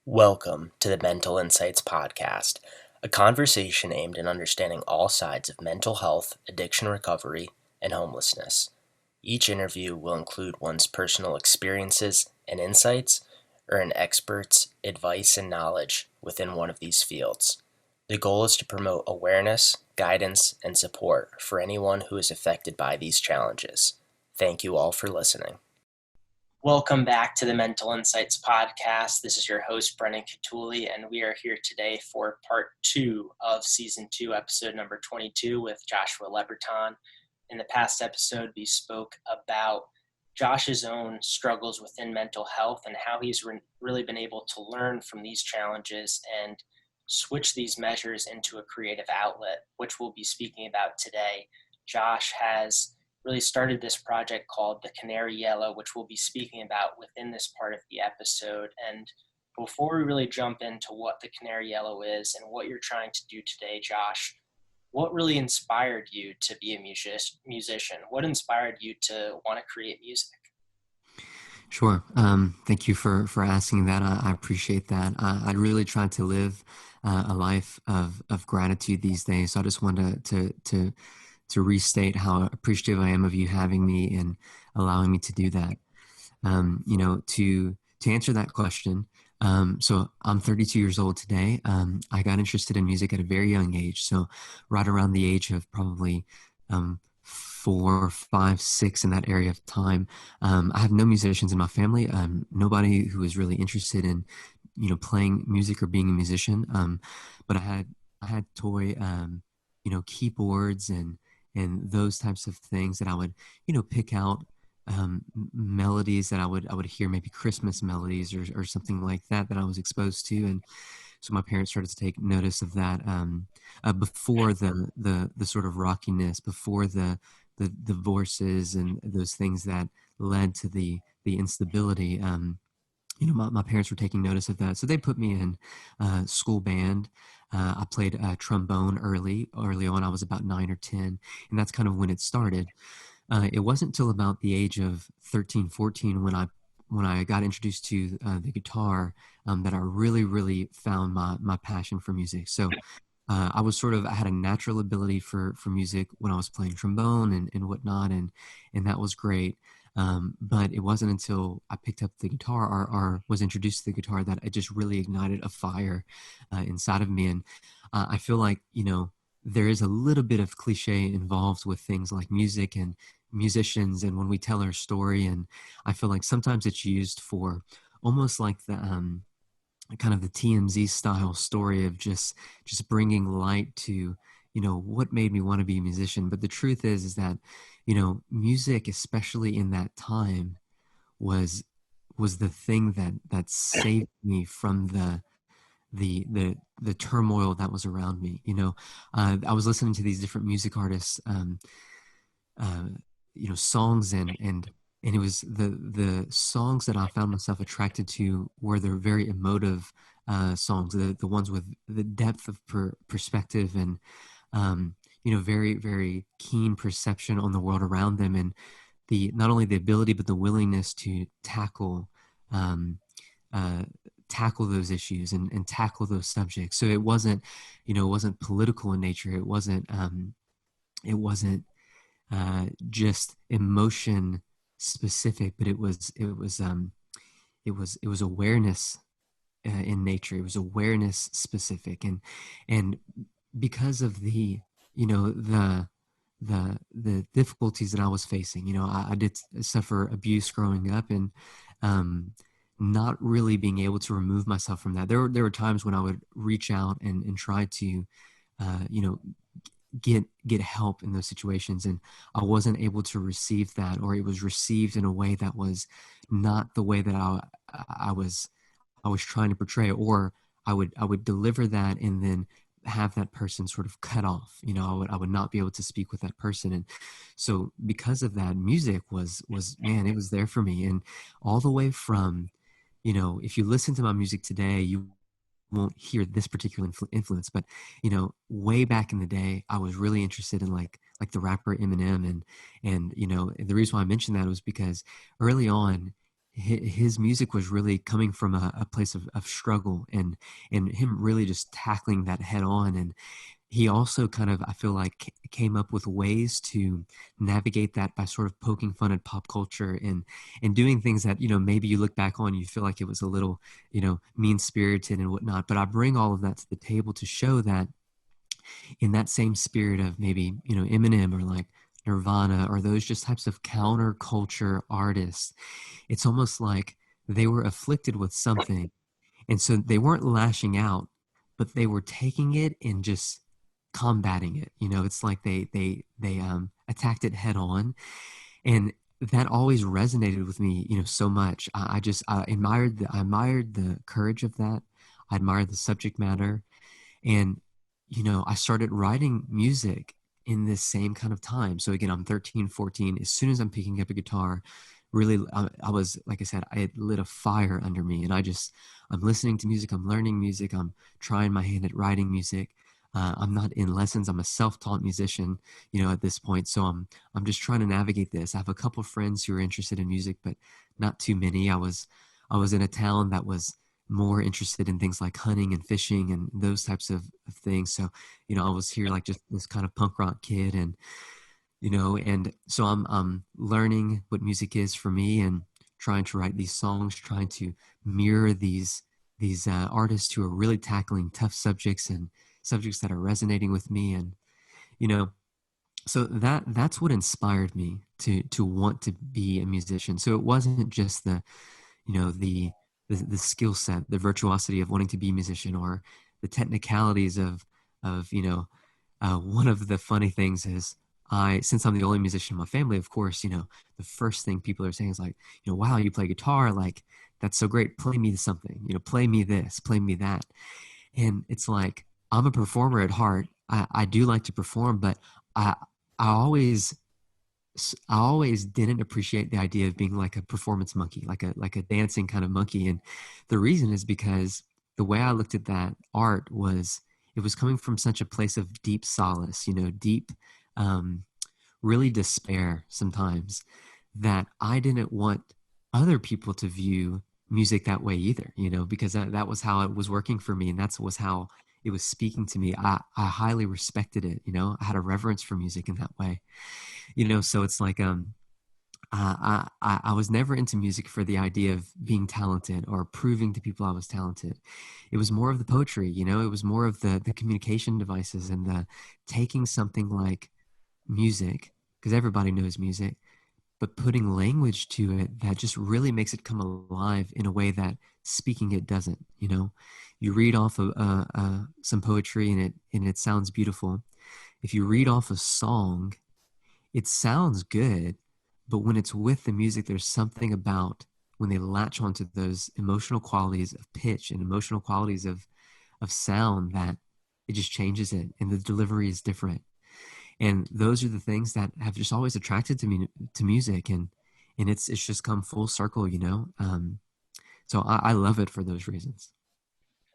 Welcome to the Mental Insights Podcast, a conversation aimed at understanding all sides of mental health, addiction recovery, and homelessness. Each interview will include one's personal experiences and insights, or an expert's advice and knowledge within one of these fields. The goal is to promote awareness, guidance, and support for anyone who is affected by these challenges. Thank you all for listening. Welcome back to the Mental Insights Podcast. This is your host, Brendan Cutuli, and we are here today for part 2 of Season 2, episode number 22 with Joshua LeBreton. In the past episode, we spoke about Josh's own struggles within mental health and how he's really been able to learn from these challenges and switch these measures into a creative outlet, which we'll be speaking about today. Josh has really started this project called the Canary Yellow, which we'll be speaking about within this part of the episode. And before we really jump into what the Canary Yellow is and what you're trying to do today, Josh, what really inspired you to be a musician? What inspired you to want to create music? Sure. Thank you for asking that. I appreciate that. I really try to live a life of gratitude these days. So I just wanted to restate how appreciative I am of you having me and allowing me to do that. To answer that question, so I'm 32 years old today. I got interested in music at a very young age. So right around the age of probably 4, 5, 6 in that area of time. I have no musicians in my family. Nobody who is really interested in, playing music or being a musician. But I had toy, keyboards and those types of things that I would, pick out melodies that I would hear, maybe Christmas melodies or something like that I was exposed to. And so my parents started to take notice of that before the sort of rockiness, before the divorces and those things that led to the instability. My parents were taking notice of that, so they put me in school band. I played trombone early on. I was about 9 or 10, and that's kind of when it started. It wasn't until about the age of 13, 14 when I got introduced to the guitar that I really found my passion for music. So I had a natural ability for music when I was playing trombone and whatnot, and that was great. But it wasn't until I picked up the guitar or was introduced to the guitar that it just really ignited a fire inside of me. And I feel like, there is a little bit of cliche involved with things like music and musicians and when we tell our story. And I feel like sometimes it's used for almost like the kind of the TMZ style story of just bringing light to, what made me want to be a musician. But the truth is that, music, especially in that time, was the thing that saved me from the turmoil that was around me. I was listening to these different music artists, uh, songs and it was the songs that I found myself attracted to were the very emotive songs, the ones with the depth of perspective and very very keen perception on the world around them, and the not only the ability but the willingness to um, tackle those issues and tackle those subjects. So it wasn't political in nature. It wasn't just emotion specific, but it was awareness in nature. It was awareness specific, and because of the you know the difficulties that I was facing, I did suffer abuse growing up, and not really being able to remove myself from that. There were times when I would reach out and try to you know get help in those situations, and I wasn't able to receive that, or it was received in a way that was not the way that I was trying to portray, or I would deliver that and then have that person sort of cut off. I would not be able to speak with that person. And so because of that, music was man, it was there for me. And all the way from, if you listen to my music today, you won't hear this particular influence, but way back in the day, I was really interested in like the rapper Eminem, and the reason why I mentioned that was because early on, his music was really coming from a place of struggle, and him really just tackling that head on. And he also kind of, I feel like, came up with ways to navigate that by sort of poking fun at pop culture and doing things that, maybe you look back on, you feel like it was a little, mean spirited and whatnot. But I bring all of that to the table to show that in that same spirit of maybe, Eminem or like Nirvana or those just types of counterculture artists, it's almost like they were afflicted with something. And so they weren't lashing out, but they were taking it and just combating it. It's like they attacked it head on. And that always resonated with me, so much. I admired the courage of that. I admired the subject matter. And, I started writing music in this same kind of time. So again, I'm 13, 14. As soon as I'm picking up a guitar, really, I was, like I said, I had lit a fire under me. And I'm listening to music, I'm learning music, I'm trying my hand at writing music. I'm not in lessons. I'm a self-taught musician, at this point. So I'm just trying to navigate this. I have a couple of friends who are interested in music, but not too many. I was in a town that was more interested in things like hunting and fishing and those types of things. So, I was here like just this kind of punk rock kid, and so I'm learning what music is for me and trying to write these songs, trying to mirror these artists who are really tackling tough subjects and subjects that are resonating with me. And you know so that's what inspired me to want to be a musician. So it wasn't just you know the skill set, the virtuosity of wanting to be a musician, or the technicalities of one of the funny things is, since I'm the only musician in my family, of course, the first thing people are saying is like, wow, you play guitar, like that's so great, play me something, play me this, play me that. And it's like, I'm a performer at heart. I do like to perform, but I I always I always didn't appreciate the idea of being like a performance monkey, like a dancing kind of monkey. And the reason is because the way I looked at that art was, it was coming from such a place of deep solace, deep, um, really despair sometimes, that I didn't want other people to view music that way either, because that was how it was working for me. And that was how it was speaking to me. I highly respected it. I had a reverence for music in that way. So it's like, I was never into music for the idea of being talented or proving to people I was talented. It was more of the poetry, it was more of the communication devices and the taking something like music, because everybody knows music, but putting language to it that just really makes it come alive in a way that speaking it doesn't. You read off of some poetry and it sounds beautiful. If you read off a song, it sounds good, but when it's with the music, there's something about when they latch onto those emotional qualities of pitch and emotional qualities of sound, that it just changes it, and the delivery is different. And those are the things that have just always attracted to me to music, and it's just come full circle. So I love it for those reasons.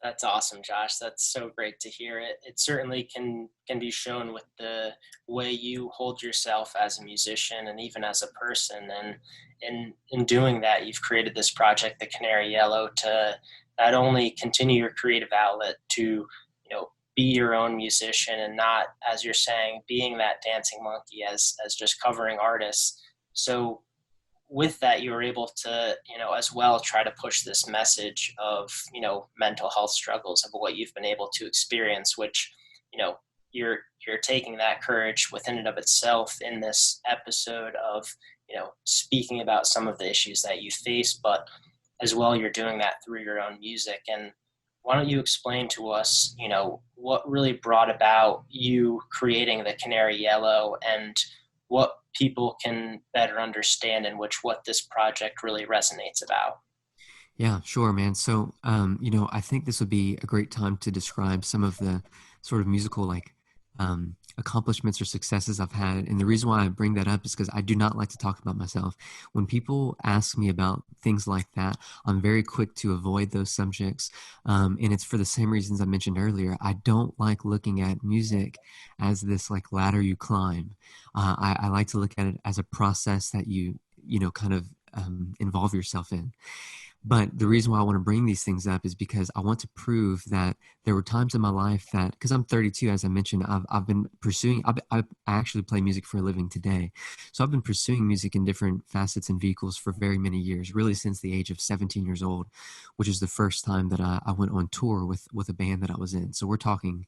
That's awesome, Josh. That's so great to hear. It certainly can be shown with the way you hold yourself as a musician and even as a person. And in doing that, you've created this project, the Canary Yellow, to not only continue your creative outlet to, be your own musician and not, as you're saying, being that dancing monkey as just covering artists. So with that, you were able to, as well try to push this message of, mental health struggles, of what you've been able to experience, which, you know, you're taking that courage within and of itself in this episode of, speaking about some of the issues that you face, but as well, you're doing that through your own music. And why don't you explain to us, what really brought about you creating the Canary Yellow, and what people can better understand, in which what this project really resonates about? Yeah, sure, man. So, I think this would be a great time to describe some of the sort of musical, like, accomplishments or successes I've had. And the reason why I bring that up is because I do not like to talk about myself. When people ask me about things like that, I'm very quick to avoid those subjects. And it's for the same reasons I mentioned earlier. I don't like looking at music as this like ladder you climb. I like to look at it as a process that you kind of involve yourself in. But the reason why I want to bring these things up is because I want to prove that there were times in my life that, because I'm 32, as I mentioned, I've been pursuing, I actually play music for a living today. So I've been pursuing music in different facets and vehicles for very many years, really since the age of 17 years old, which is the first time that I went on tour with a band that I was in. So we're talking,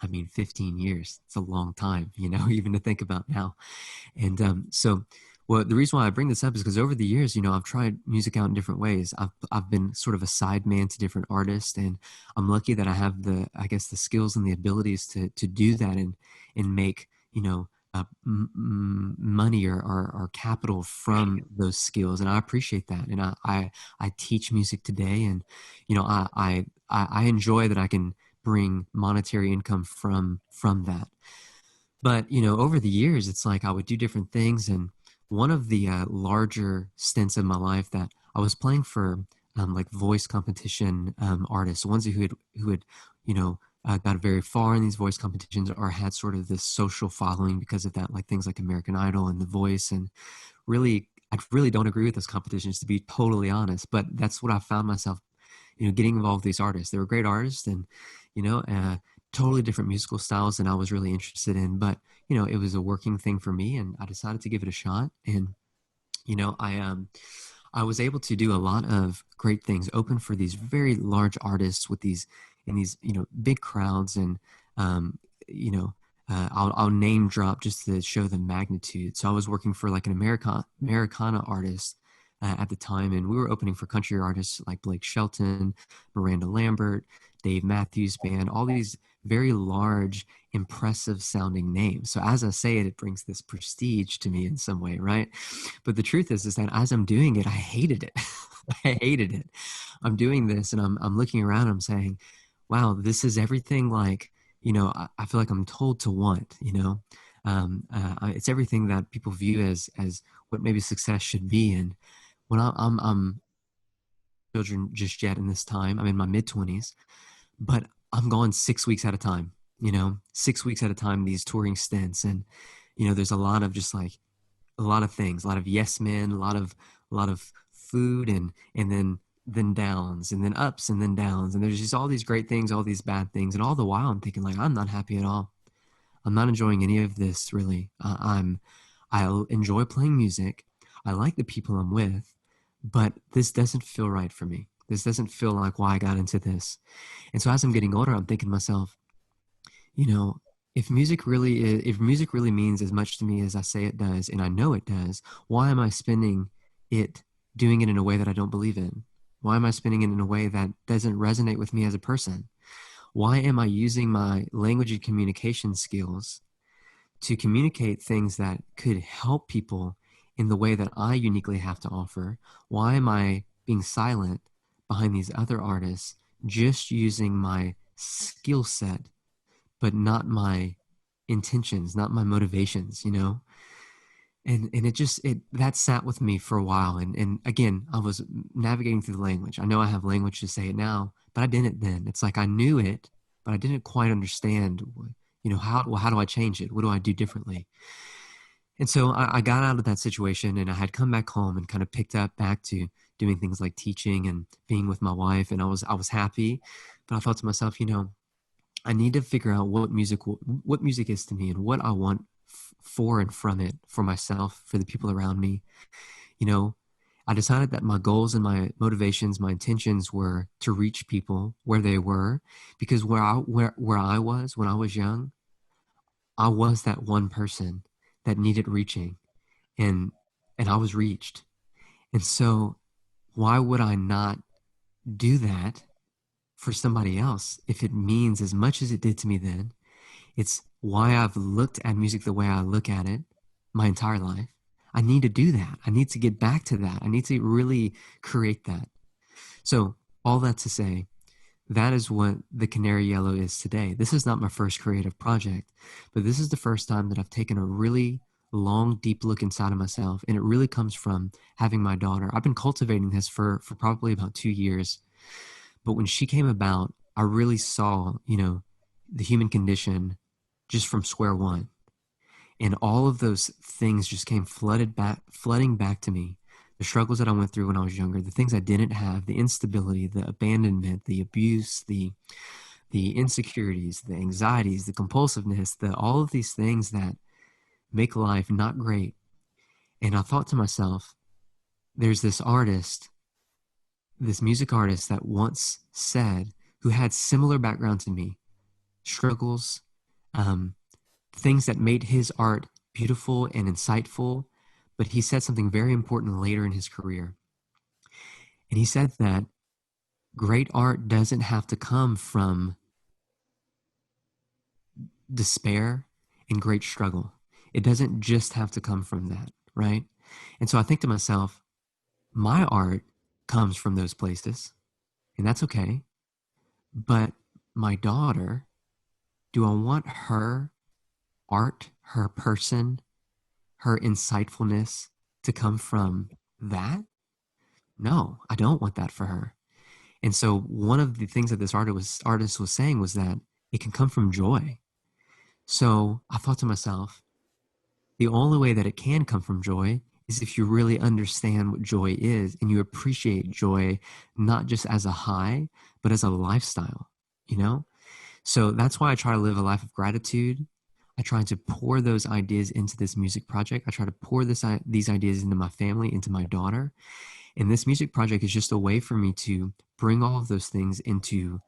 I mean, 15 years. It's a long time, even to think about now. And well, the reason why I bring this up is because over the years, I've tried music out in different ways. I've been sort of a sideman to different artists, and I'm lucky that I have the skills and the abilities to do that and make, money or capital from those skills. And I appreciate that. And I teach music today, and, I enjoy that I can bring monetary income from that. But, over the years, it's like I would do different things. And one of the larger stints of my life that I was playing for like voice competition artists, ones who had got very far in these voice competitions or had sort of this social following because of that, like things like American Idol and The Voice. And really, I really don't agree with those competitions, to be totally honest. But that's what I found myself, getting involved with these artists. They were great artists, and totally different musical styles than I was really interested in. But, it was a working thing for me, and I decided to give it a shot. And, I was able to do a lot of great things, open for these very large artists with these big crowds. And, you know, I'll name drop just to show the magnitude. So I was working for like an Americana artist at the time, and we were opening for country artists like Blake Shelton, Miranda Lambert, Dave Matthews Band, all these very large, impressive sounding names. So as I say it, it brings this prestige to me in some way, right? But the truth is that as I'm doing it, I hated it. I hated it. I'm doing this and I'm looking around and I'm saying, wow, this is everything like, I feel like I'm told to want, it's everything that people view as what maybe success should be. And when I'm children just yet in this time, I'm in my mid-20s, but I'm gone 6 weeks at a time, 6 weeks at a time, these touring stints. And, there's a lot of just like a lot of things, a lot of yes men, a lot of food and then downs and then ups and then downs. And there's just all these great things, all these bad things. And all the while I'm thinking like, I'm not happy at all. I'm not enjoying any of this really. I enjoy playing music. I like the people I'm with, but this doesn't feel right for me. This doesn't feel like why I got into this. And so as I'm getting older, I'm thinking to myself, if music really means as much to me as I say it does, and I know it does, why am I spending it doing it in a way that I don't believe in? Why am I spending it in a way that doesn't resonate with me as a person? Why am I using my language and communication skills to communicate things that could help people in the way that I uniquely have to offer? Why am I being silent behind these other artists, just using my skill set, but not my intentions, not my motivations, And that sat with me for a while. And again, I was navigating through the language. I know I have language to say it now, but I didn't then. It's like I knew it, but I didn't quite understand, how do I change it? What do I do differently? And so I got out of that situation, and I had come back home and kind of picked up back to doing things like teaching and being with my wife. And I was happy, but I thought to myself, I need to figure out what music is to me and what I want for and from it, for myself, for the people around me. I decided that my goals and my motivations, my intentions were to reach people where they were, because where I was when I was young, I was that one person that needed reaching, and I was reached. And so why would I not do that for somebody else if it means as much as it did to me then? It's why I've looked at music the way I look at it my entire life. I need to do that. I need to get back to that. I need to really create that. So all that to say, that is what the Canary Yellow is today. This is not my first creative project, but this is the first time that I've taken a really long, deep look inside of myself. And it really comes from having my daughter. I've been cultivating this for probably about 2 years. But when she came about, I really saw, the human condition just from square one. And all of those things just came flooding back to me. the struggles that I went through when I was younger, the things I didn't have, the instability, the abandonment, the abuse, the insecurities, the anxieties, the compulsiveness, the all of these things that make life not great. And I thought to myself, there's this artist, this music artist that once said, who had similar background to me, struggles, um, things that made his art beautiful and insightful. But he said something very important later in his career. And he said that great art doesn't have to come from despair and great struggle. It doesn't just have to come from that, right? And so I think to myself, my art comes from those places, and that's okay. But my daughter, do I want her art, her person, her insightfulness to come from that? No, I don't want that for her. And so one of the things that this artist was saying was that it can come from joy. So I thought to myself, the only way that it can come from joy is if you really understand what joy is and you appreciate joy not just as a high, but as a lifestyle, you know? So that's why I try to live a life of gratitude. I try to pour those ideas into this music project. I try to pour these ideas into my family, into my daughter. And this music project is just a way for me to bring all of those things into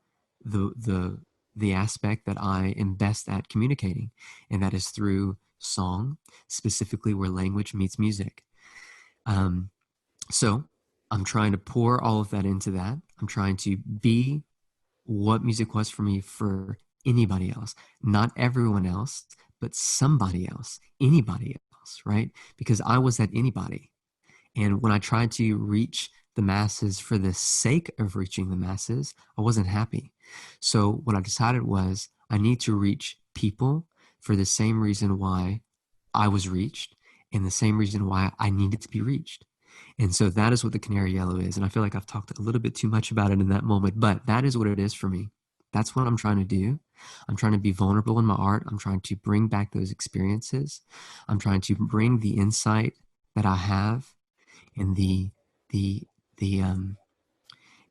the the the aspect that I am best at communicating, and that is through song, specifically where language meets music. Um, so I'm trying to pour all of that into that. I'm trying to be what music was for me for anybody else, not everyone else, but somebody else, anybody else, right? Because I was that anybody. And when I tried to reach the masses for the sake of reaching the masses, I wasn't happy. So what I decided was I need to reach people for the same reason why I was reached and the same reason why I needed to be reached. And so that is what the Canary Yellow is. And I feel like I've talked a little bit too much about it in that moment, but that is what it is for me. That's what I'm trying to do. I'm trying to be vulnerable in my art. I'm trying to bring back those experiences. I'm trying to bring the insight that I have and the the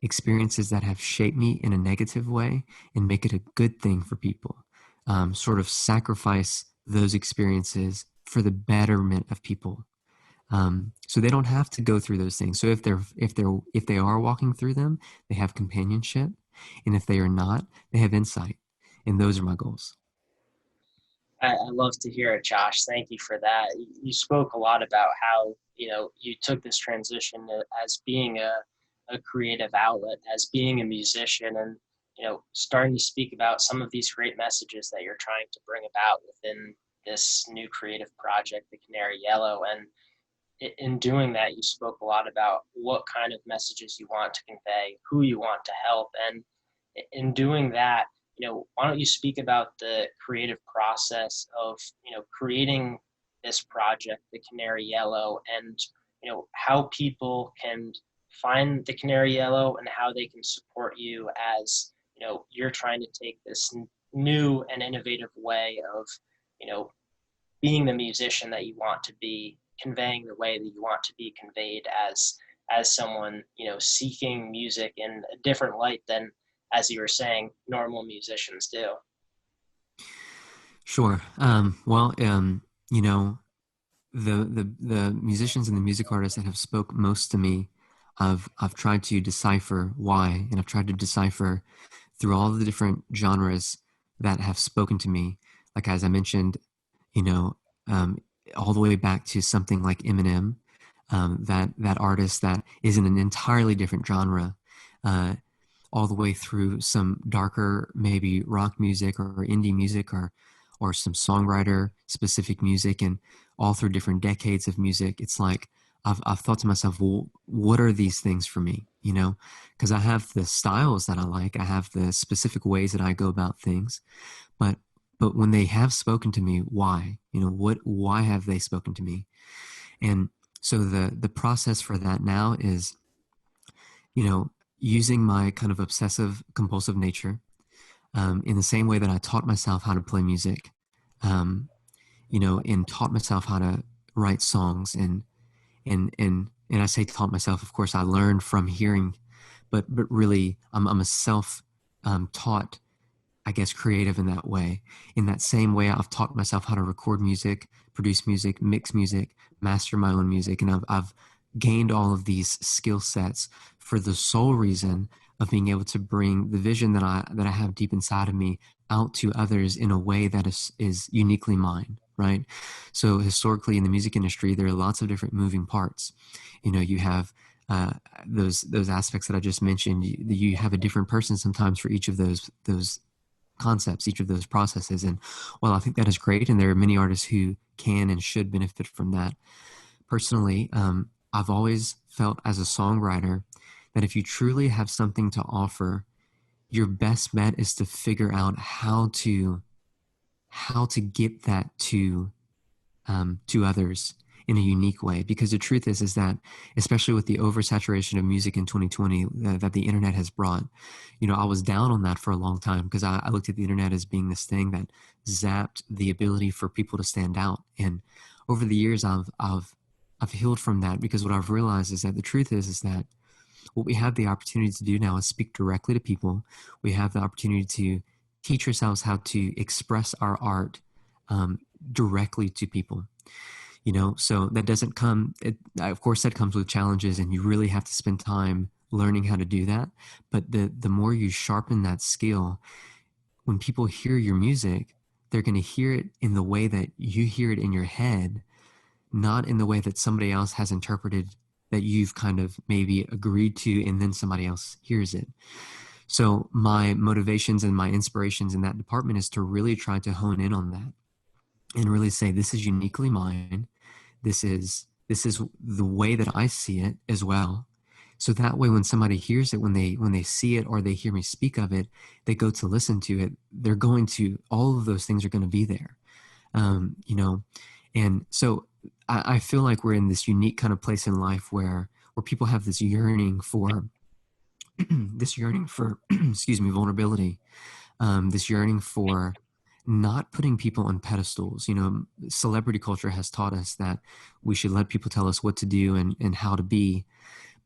experiences that have shaped me in a negative way and make it a good thing for people. Sort of sacrifice those experiences for the betterment of people, so they don't have to go through those things. So if they are walking through them, they have companionship, and if they are not, they have insight. And those are my goals. I love to hear it, Josh. Thank you for that. You spoke a lot about how, you took this transition as being a creative outlet, as being a musician, and, starting to speak about some of these great messages that you're trying to bring about within this new creative project, the Canary Yellow. And in doing that, you spoke a lot about what kind of messages you want to convey, who you want to help. And in doing that, why don't you speak about the creative process of, creating this project, the Canary Yellow, and, how people can find the Canary Yellow and how they can support you as, you're trying to take this new and innovative way of, you know, being the musician that you want to be, conveying the way that you want to be conveyed as someone, seeking music in a different light than, as you were saying, normal musicians do. Sure. You know, the musicians and the music artists that have spoke most to me, I've tried to decipher why, and I've tried to decipher through all the different genres that have spoken to me. Like as I mentioned, you know, um, all the way back to something like Eminem, that artist that is in an entirely different genre, uh, all the way through some darker, maybe rock music or indie music or some songwriter specific music, and all through different decades of music. It's like I've thought to myself, well, what are these things for me? You know, because I have the styles that I like, I have the specific ways that I go about things, but when they have spoken to me, why? You know, why have they spoken to me? And so the process for that now is, you know, using my kind of obsessive compulsive nature, in the same way that I taught myself how to play music, um, and taught myself how to write songs and And I say taught myself, of course, I learned from hearing, but really, I'm a self taught, I guess, creative in that way. In that same way, I've taught myself how to record music, produce music, mix music, master my own music, and I've gained all of these skill sets for the sole reason of being able to bring the vision that I have deep inside of me out to others in a way that is uniquely mine, right? So historically in the music industry, there are lots of different moving parts. You have uh, those aspects that I just mentioned. You have a different person sometimes for each of those concepts, each of those processes. And while I think that is great, and there are many artists who can and should benefit from that, personally, I've always felt as a songwriter that if you truly have something to offer, your best bet is to figure out how to get that to others in a unique way. Because the truth is that, especially with the oversaturation of music in 2020 that the internet has brought, I was down on that for a long time because I looked at the internet as being this thing that zapped the ability for people to stand out. And over the years, I've healed from that, because what I've realized is that the truth is that what we have the opportunity to do now is speak directly to people. We have the opportunity to teach ourselves how to express our art directly to people. So that doesn't come, of course, that comes with challenges, and you really have to spend time learning how to do that. But the more you sharpen that skill, when people hear your music, they're going to hear it in the way that you hear it in your head, not in the way that somebody else has interpreted, that you've kind of maybe agreed to, and then somebody else hears it. So my motivations and my inspirations in that department is to really try to hone in on that and really say, this is uniquely mine. This is the way that I see it as well. So that way, when somebody hears it, when they see it, or they hear me speak of it, they go to listen to it, they're going to, all of those things are going to be there. And so I feel like we're in this unique kind of place in life where people have this yearning for this yearning for excuse me, vulnerability, this yearning for not putting people on pedestals. Celebrity culture has taught us that we should let people tell us what to do and how to be.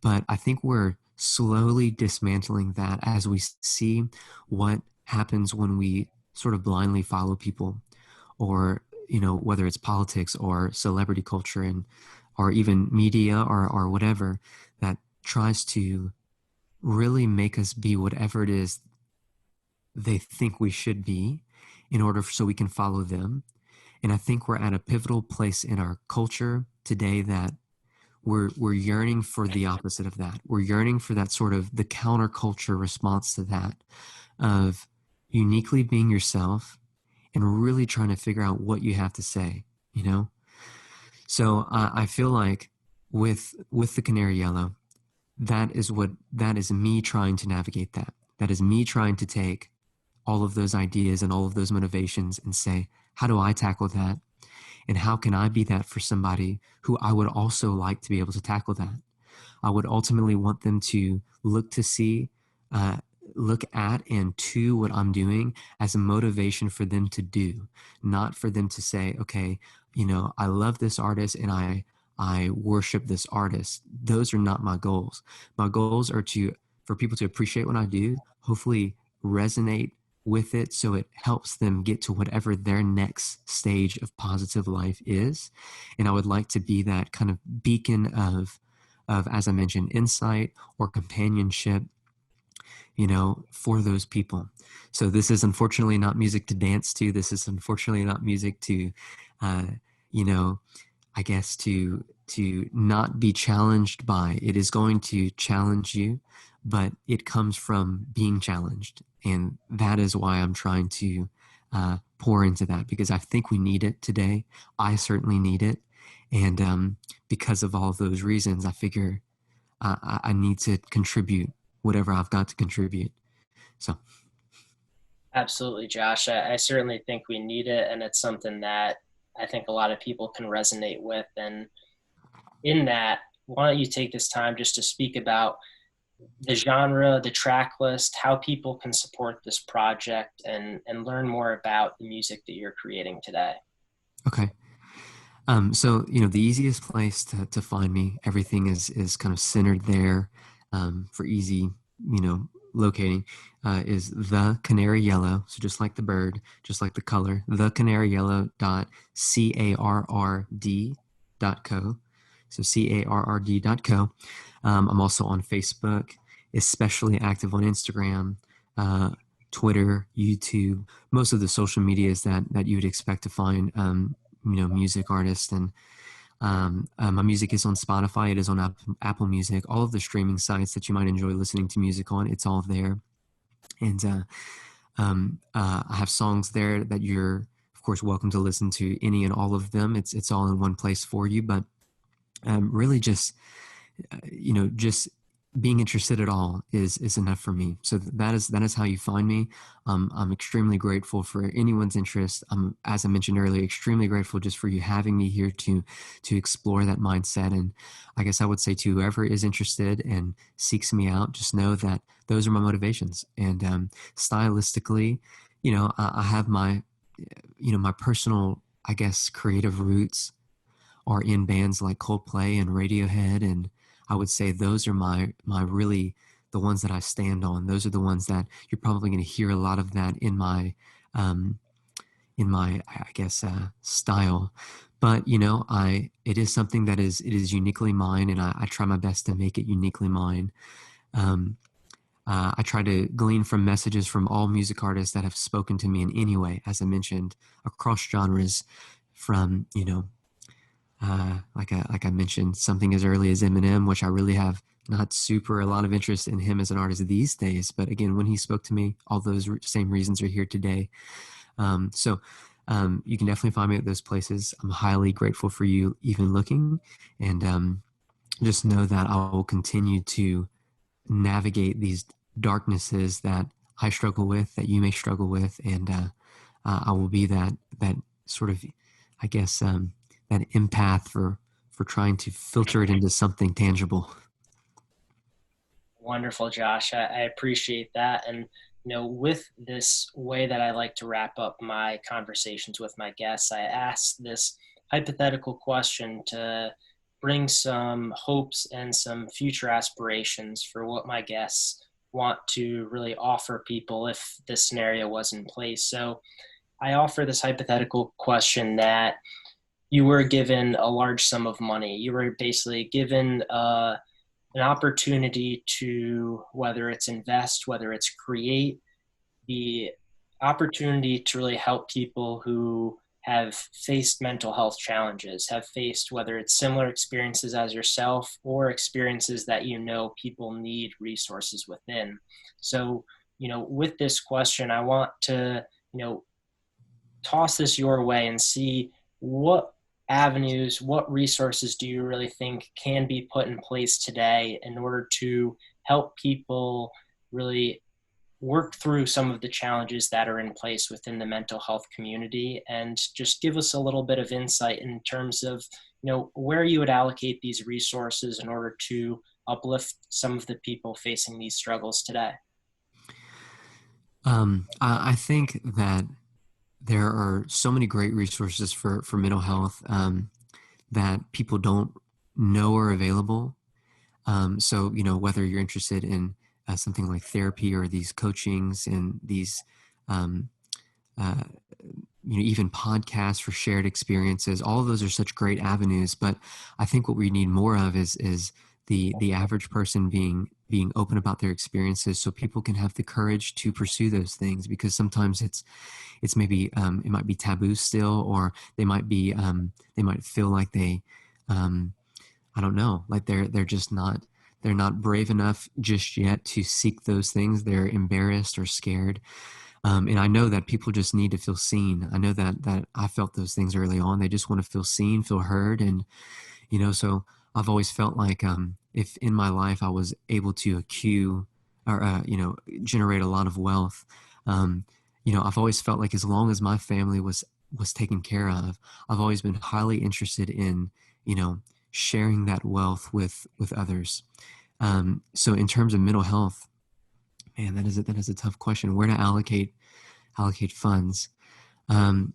But I think we're slowly dismantling that as we see what happens when we sort of blindly follow people, or, whether it's politics or celebrity culture, or even media, or whatever, that tries to really make us be whatever it is they think we should be in order so we can follow them. And I think we're at a pivotal place in our culture today that we're yearning for the opposite of that. We're yearning for that sort of the counterculture response to that, of uniquely being yourself and really trying to figure out what you have to say. So I feel like with the Canary Yellow, that is me trying to navigate that. That is me trying to take all of those ideas and all of those motivations and say, how do I tackle that? And how can I be that for somebody who I would also like to be able to tackle that? I would ultimately want them to uh, look at and to what I'm doing as a motivation for them to do, not for them to say, okay, I love this artist and I worship this artist. Those are not my goals. My goals are for people to appreciate what I do, hopefully resonate with it so it helps them get to whatever their next stage of positive life is. And I would like to be that kind of beacon of as I mentioned, insight or companionship, for those people. So this is unfortunately not music to dance to. This is unfortunately not music to, uh, you know, I guess to not be challenged by. It is going to challenge you, but it comes from being challenged. And that is why I'm trying to pour into that, because I think we need it today. I certainly need it. And because of all of those reasons, I figure I need to contribute whatever I've got to contribute. So, Absolutely, Josh. I certainly think we need it, and it's something that I think a lot of people can resonate with. And in that, why don't you take this time just to speak about the genre, the track list, how people can support this project, and learn more about the music that you're creating today? okay. So, the easiest place to find me, everything is kind of centered there, for easy, locating, is the Canary Yellow. So just like the bird, just like the color, the Canary Yellow .carrd.co. So carrd.co. I'm also on Facebook, especially active on Instagram, uh, Twitter, YouTube, most of the social medias that you would expect to find, music artists. And my music is on Spotify. It is on Apple Music, all of the streaming sites that you might enjoy listening to music on. It's all there. And I have songs there that you're, of course, welcome to listen to any and all of them. It's all in one place for you. But really, just being interested at all is enough for me. So that is how you find me. I'm extremely grateful for anyone's interest. I'm, as I mentioned earlier, extremely grateful just for you having me here to explore that mindset. And I guess I would say to whoever is interested and seeks me out, just know that those are my motivations. And stylistically, I have my personal, I guess, creative roots are in bands like Coldplay and Radiohead, and I would say those are my really the ones that I stand on. Those are the ones that you're probably going to hear a lot of that um, in my I guess style. But it is something it is uniquely mine, and I try my best to make it uniquely mine. Um, I try to glean from messages from all music artists that have spoken to me in any way, as I mentioned, across genres, from like I mentioned, something as early as Eminem, which I really have not super a lot of interest in him as an artist these days. But again, when he spoke to me, all those same reasons are here today. So you can definitely find me at those places. I'm highly grateful for you even looking, and just know that I will continue to navigate these darknesses that I struggle with, that you may struggle with, and I will be that sort of, I guess, that empath for trying to filter it into something tangible. Wonderful, Josh. I appreciate that. And, with this way that I like to wrap up my conversations with my guests, I ask this hypothetical question to bring some hopes and some future aspirations for what my guests want to really offer people if this scenario was in place. So I offer this hypothetical question that you were given a large sum of money. You were basically given an opportunity to, whether it's invest, whether it's create, the opportunity to really help people who have faced mental health challenges, have faced whether it's similar experiences as yourself or experiences that people need resources within. So, with this question, I want to, you know, toss this your way and see what avenues, what resources do you really think can be put in place today in order to help people really work through some of the challenges that are in place within the mental health community, and just give us a little bit of insight in terms of where you would allocate these resources in order to uplift some of the people facing these struggles today. I think that there are so many great resources for mental health, that people don't know are available. So, whether you're interested in something like therapy or these coachings and these, um, uh, even podcasts for shared experiences, all of those are such great avenues. But I think what we need more of is the average person being open about their experiences, so people can have the courage to pursue those things, because sometimes it's maybe it might be taboo still, or they might feel like they I don't know, like they're not brave enough just yet to seek those things. They're embarrassed or scared. And I know that people just need to feel seen. I know that I felt those things early on. They just want to feel seen, feel heard. And so I've always felt like, if in my life I was able to accrue or generate a lot of wealth, um, I've always felt like as long as my family was taken care of, I've always been highly interested in you know sharing that wealth with others. So in terms of mental health, man, that is a tough question. Where to allocate funds? Um,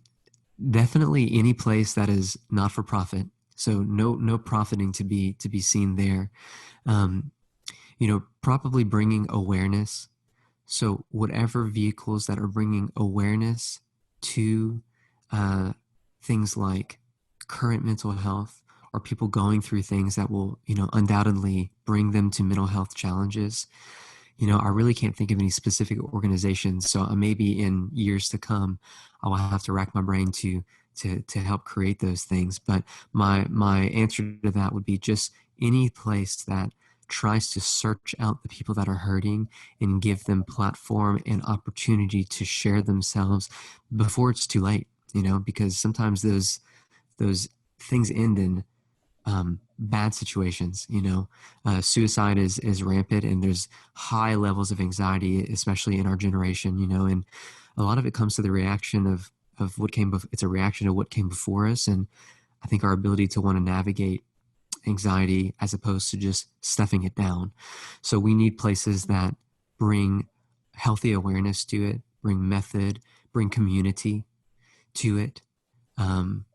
Definitely any place that is not for profit. So no profiting to be seen there. Um, probably bringing awareness. So whatever vehicles that are bringing awareness to uh, things like current mental health, or people going through things that will, undoubtedly bring them to mental health challenges. I really can't think of any specific organizations. So maybe in years to come, I will have to rack my brain to help create those things. But my answer to that would be just any place that tries to search out the people that are hurting and give them platform and opportunity to share themselves before it's too late. Because sometimes those things end in bad situations. Suicide is rampant, and there's high levels of anxiety, especially in our generation. And a lot of it comes to the reaction of what came. It's a reaction to what came before us, and I think our ability to want to navigate anxiety as opposed to just stuffing it down. So we need places that bring healthy awareness to it, bring method, bring community to it. Um,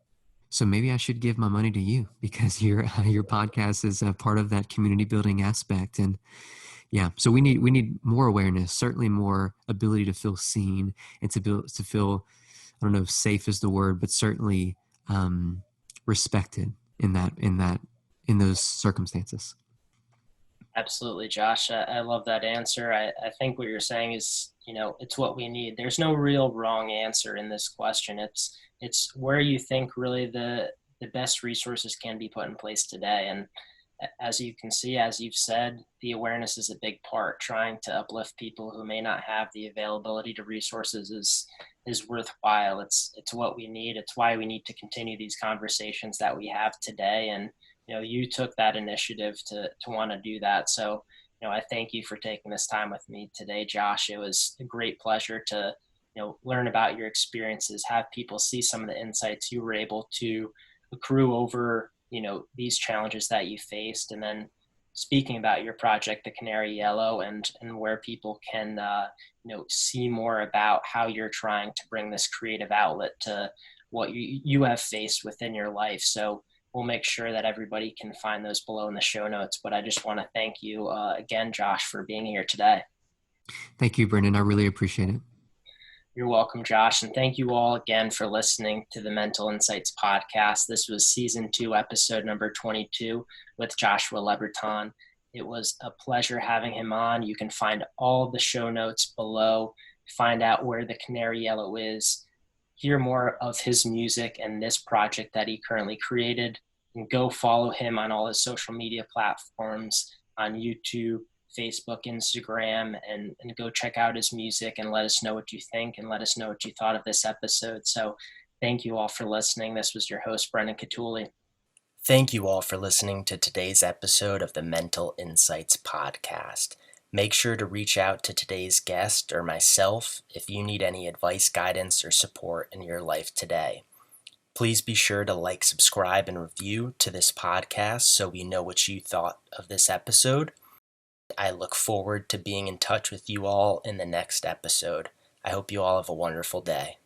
so maybe I should give my money to you, because your podcast is a part of that community building aspect. And yeah, so we need more awareness, certainly more ability to feel seen, and to feel, I don't know if safe is the word, but certainly respected in those circumstances. Absolutely, Josh. I love that answer. I think what you're saying is, it's what we need. There's no real wrong answer in this question. It's where you think really the best resources can be put in place today. And as you can see, as you've said, the awareness is a big part. Trying to uplift people who may not have the availability to resources is worthwhile. It's what we need. It's why we need to continue these conversations that we have today. And you took that initiative to want to do that. So I thank you for taking this time with me today, Josh. It was a great pleasure to learn about your experiences, have people see some of the insights you were able to accrue over these challenges that you faced, and then speaking about your project, the Canary Yellow, and where people can see more about how you're trying to bring this creative outlet to what you have faced within your life. So we'll make sure that everybody can find those below in the show notes. But I just want to thank you again, Josh, for being here today. Thank you, Brendan. I really appreciate it. You're welcome, Josh. And thank you all again for listening to the Mental Insights podcast. This was season 2, episode number 22 with Joshua LeBreton. It was a pleasure having him on. You can find all the show notes below, find out where the Canary Yellow is, hear more of his music and this project that he currently created, and go follow him on all his social media platforms on YouTube, Facebook, Instagram, and go check out his music and let us know what you think and let us know what you thought of this episode. So thank you all for listening. This was your host, Brendan Cutuli. Thank you all for listening to today's episode of the Mental Insights podcast. Make sure to reach out to today's guest or myself if you need any advice, guidance, or support in your life today. Please be sure to like, subscribe, and review to this podcast so we know what you thought of this episode. I look forward to being in touch with you all in the next episode. I hope you all have a wonderful day.